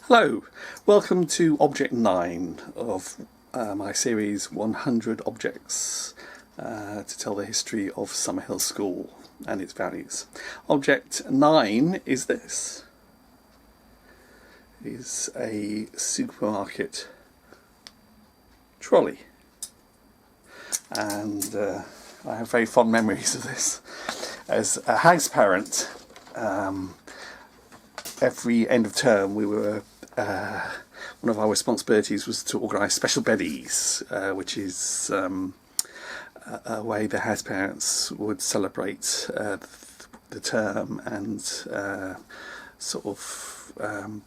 Hello, welcome to Object 9 of my series 100 Objects to tell the history of Summerhill School and its values. Object 9 is this. It is a supermarket trolley, and I have very fond memories of this. As a house parent, every end of term we were one of our responsibilities was to organise special beddies, which is a way the house parents would celebrate the term and sort of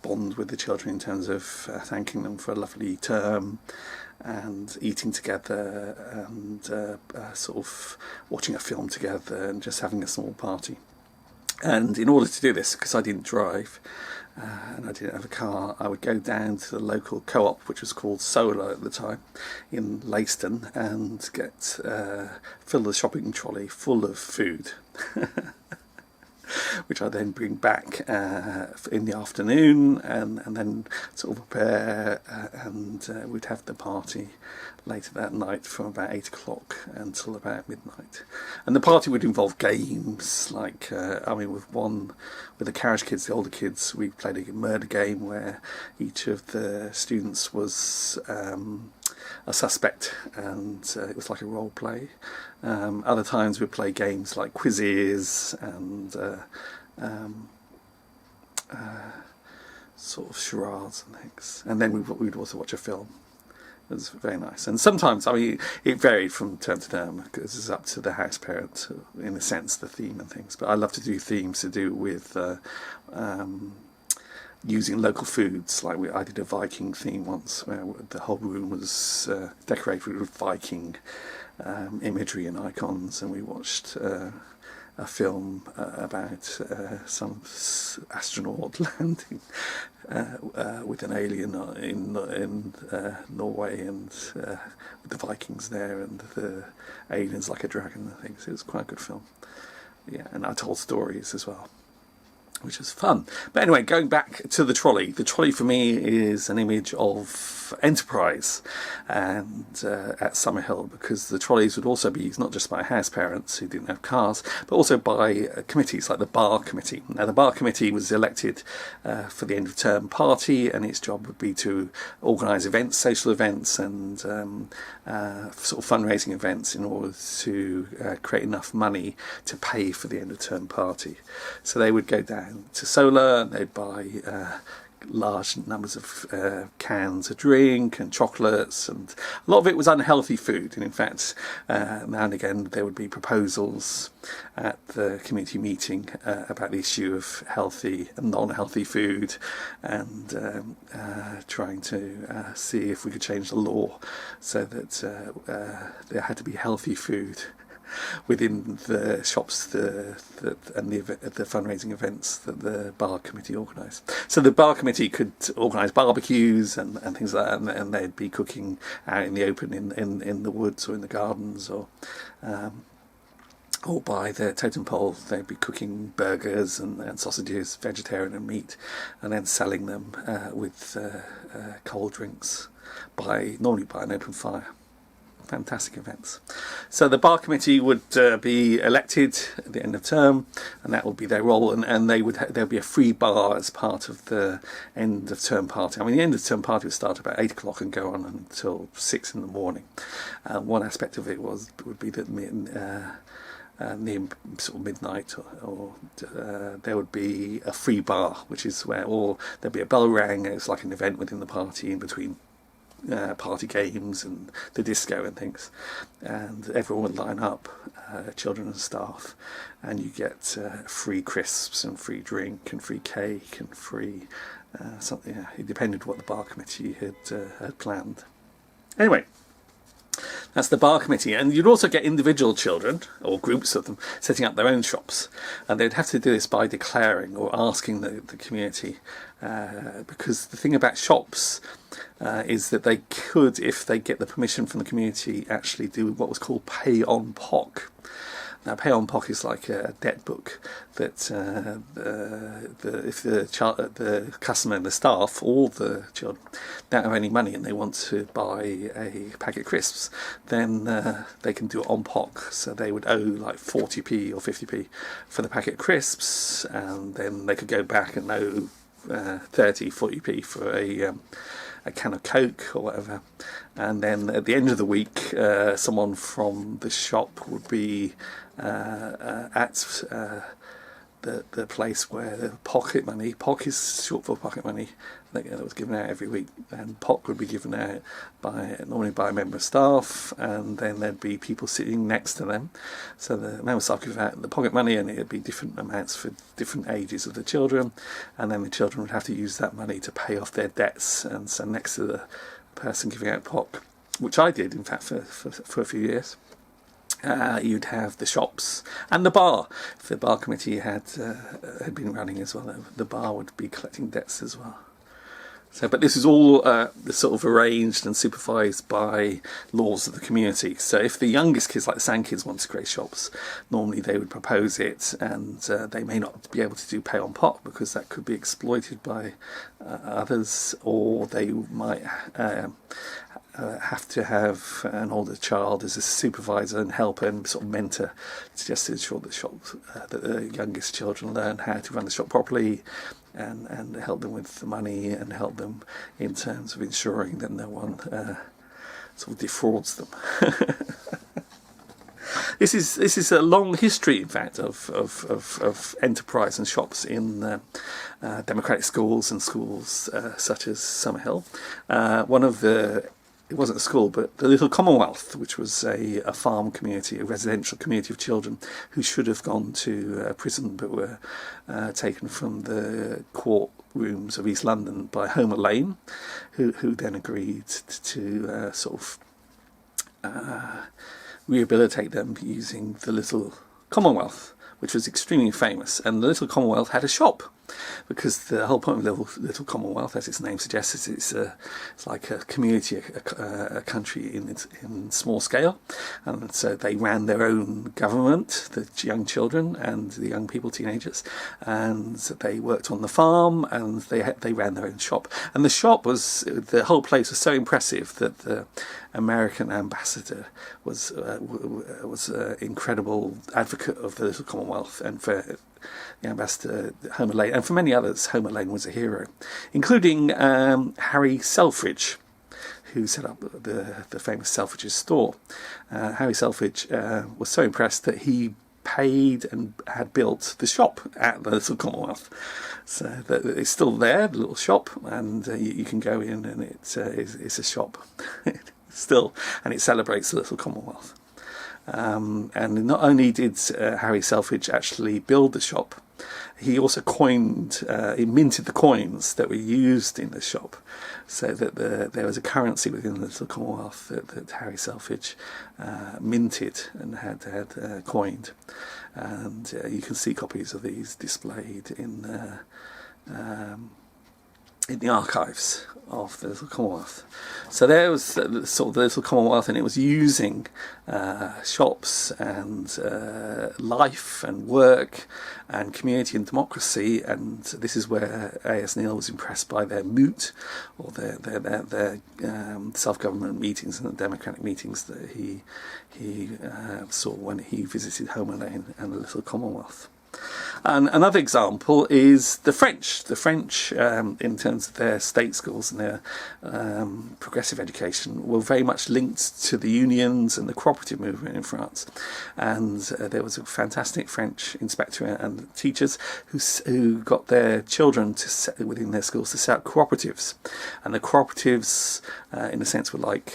bond with the children in terms of thanking them for a lovely term and eating together and sort of watching a film together and just having a small party. And in order to do this, because I didn't drive and I didn't have a car, I would go down to the local co-op, which was called Solar at the time, in Leiston, and fill the shopping trolley full of food, which I then bring back in the afternoon and then sort of prepare, and we'd have the party later that night from about 8 o'clock until about midnight. And the party would involve games like, with the carriage kids, the older kids, we played a murder game where each of the students was a suspect, and it was like a role play. Other times we'd play games like quizzes and sort of charades and things. And then we'd also watch a film. It was very nice. And sometimes, it varied from term to term because it's up to the house parent, in a sense, the theme and things. But I love to do themes to do with using local foods. Like I did a Viking theme once where the whole room was decorated with Viking imagery and icons, and we watched a film about some astronaut landing with an alien in Norway, and with the Vikings there and the aliens like a dragon and things. It was quite a good film. Yeah, and I told stories as well, which is fun. But anyway, going back to the trolley for me is an image of enterprise and at Summerhill, because the trolleys would also be used not just by house parents who didn't have cars, but also by committees like the bar committee. Now the bar committee was elected for the end of term party, and its job would be to organise events, social events, and sort of fundraising events in order to create enough money to pay for the end of term party. So they would go down to Solar, they'd buy large numbers of cans of drink and chocolates, and a lot of it was unhealthy food. And in fact, now and again there would be proposals at the community meeting about the issue of healthy and non-healthy food, and trying to see if we could change the law so that there had to be healthy food within the shops and the fundraising events that the bar committee organised. So the bar committee could organise barbecues and things like that, and they'd be cooking out in the open in the woods or in the gardens, or by the totem pole they'd be cooking burgers and sausages, vegetarian and meat, and then selling them with cold drinks normally by an open fire. Fantastic events. So the bar committee would be elected at the end of term, and that would be their role, and there would be a free bar as part of the end of term party. The end of term party would start about 8 o'clock and go on until 6 in the morning. One aspect of it would be that near sort of midnight or there would be a free bar, which is where there'd be a bell rang. It's like an event within the party in between party games and the disco and things, and everyone would line up, children and staff, and you get free crisps and free drink and free cake and free something. Yeah, it depended what the bar committee had planned. Anyway, that's the bar committee, and you'd also get individual children or groups of them setting up their own shops, and they'd have to do this by declaring or asking the community, because the thing about shops is that they could, if they get the permission from the community, actually do what was called pay on POC. Now, pay on POC is like a debt book that if the customer and the staff, or the children, don't have any money and they want to buy a packet of crisps, then they can do it on POC. So they would owe like 40p or 50p for the packet of crisps, and then they could go back and owe 30, 40p for a can of Coke or whatever. And then at the end of the week, someone from the shop would be at the place where the pocket money, POC is short for pocket money, that was given out every week, and POC would be given out normally by a member of staff, and then there'd be people sitting next to them. So the member of staff give out the pocket money, and it'd be different amounts for different ages of the children, and then the children would have to use that money to pay off their debts. And so next to the person giving out POC, which I did in fact for a few years, you'd have the shops and the bar. If the bar committee had been running as well, the bar would be collecting debts as well. So, but this is all sort of arranged and supervised by laws of the community. So if the youngest kids, like the Sand kids, want to create shops, normally they would propose it, and they may not be able to do pay on POC because that could be exploited by others, or they might have to have an older child as a supervisor and helper and sort of mentor, just to ensure that the youngest children learn how to run the shop properly, and help them with the money, and help them in terms of ensuring that no one sort of defrauds them. This is a long history, in fact, of enterprise and shops in democratic schools and schools such as Summerhill. It wasn't a school, but the little Commonwealth, which was a farm community, a residential community of children who should have gone to prison but were taken from the courtrooms of East London by Homer Lane, who then agreed to sort of rehabilitate them using the little Commonwealth, which was extremely famous. And the little Commonwealth had a shop, because the whole point of the little Commonwealth, as its name suggests, is it's like a community, a country in small scale, and so they ran their own government, the young children and the young people, teenagers, and they worked on the farm, and they ran their own shop. And the whole place was so impressive that the American ambassador was an incredible advocate of the little Commonwealth, and for the ambassador, Homer Lane, and for many others, Homer Lane was a hero, including Harry Selfridge, who set up the famous Selfridges store. Harry Selfridge was so impressed that he paid and had built the shop at the little Commonwealth. So that it's still there, the little shop, and you can go in, and it's a shop still, and it celebrates the little Commonwealth. And not only did Harry Selfridge actually build the shop, he also minted the coins that were used in the shop, so that there was a currency within the little Commonwealth that Harry Selfridge minted and had coined. And you can see copies of these displayed in the archives of the little Commonwealth. So there was sort of the little Commonwealth, and it was using shops and life and work and community and democracy. And this is where A.S. Neill was impressed by their Moot, or their self-government meetings and the democratic meetings that he saw when he visited Homer Lane and the little Commonwealth. And another example is the French. The French, in terms of their state schools and their progressive education, were very much linked to the unions and the cooperative movement in France. And there was a fantastic French inspector and teachers who got their children within their schools to set up cooperatives. And the cooperatives, in a sense, were like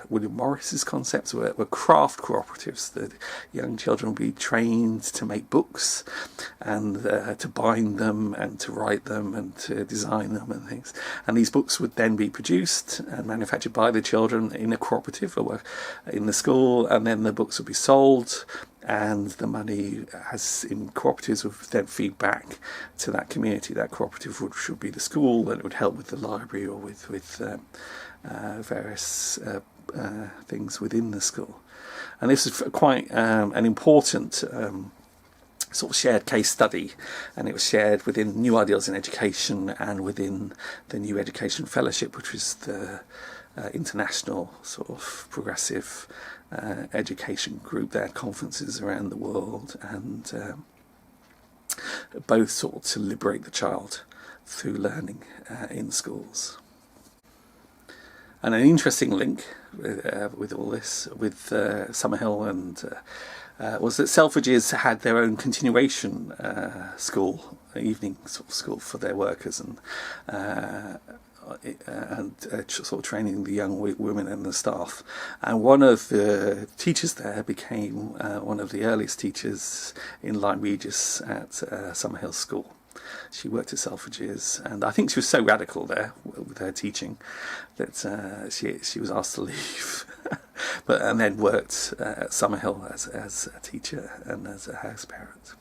William Morris's concepts, were craft cooperatives. The young children would be trained to make books, and to bind them, and to write them, and to design them and things. And these books would then be produced and manufactured by the children in a cooperative or in the school, and then the books would be sold, and the money, as in cooperatives, would then feed back to that community. That cooperative should be the school, and it would help with the library or with various things within the school. And this is quite an important sort of shared case study, and it was shared within New Ideals in Education and within the New Education Fellowship, which was the international sort of progressive education group. They had conferences around the world, and both sought to liberate the child through learning in schools. And an interesting link with all this, with Summerhill and was that Selfridges had their own continuation school, evening sort of school for their workers, and sort of training the young women and the staff. And one of the teachers there became one of the earliest teachers in Lyme Regis at Summerhill School. She worked at Selfridges, and I think she was so radical there with her teaching that she was asked to leave, and then worked at Summerhill as a teacher and as a house parent.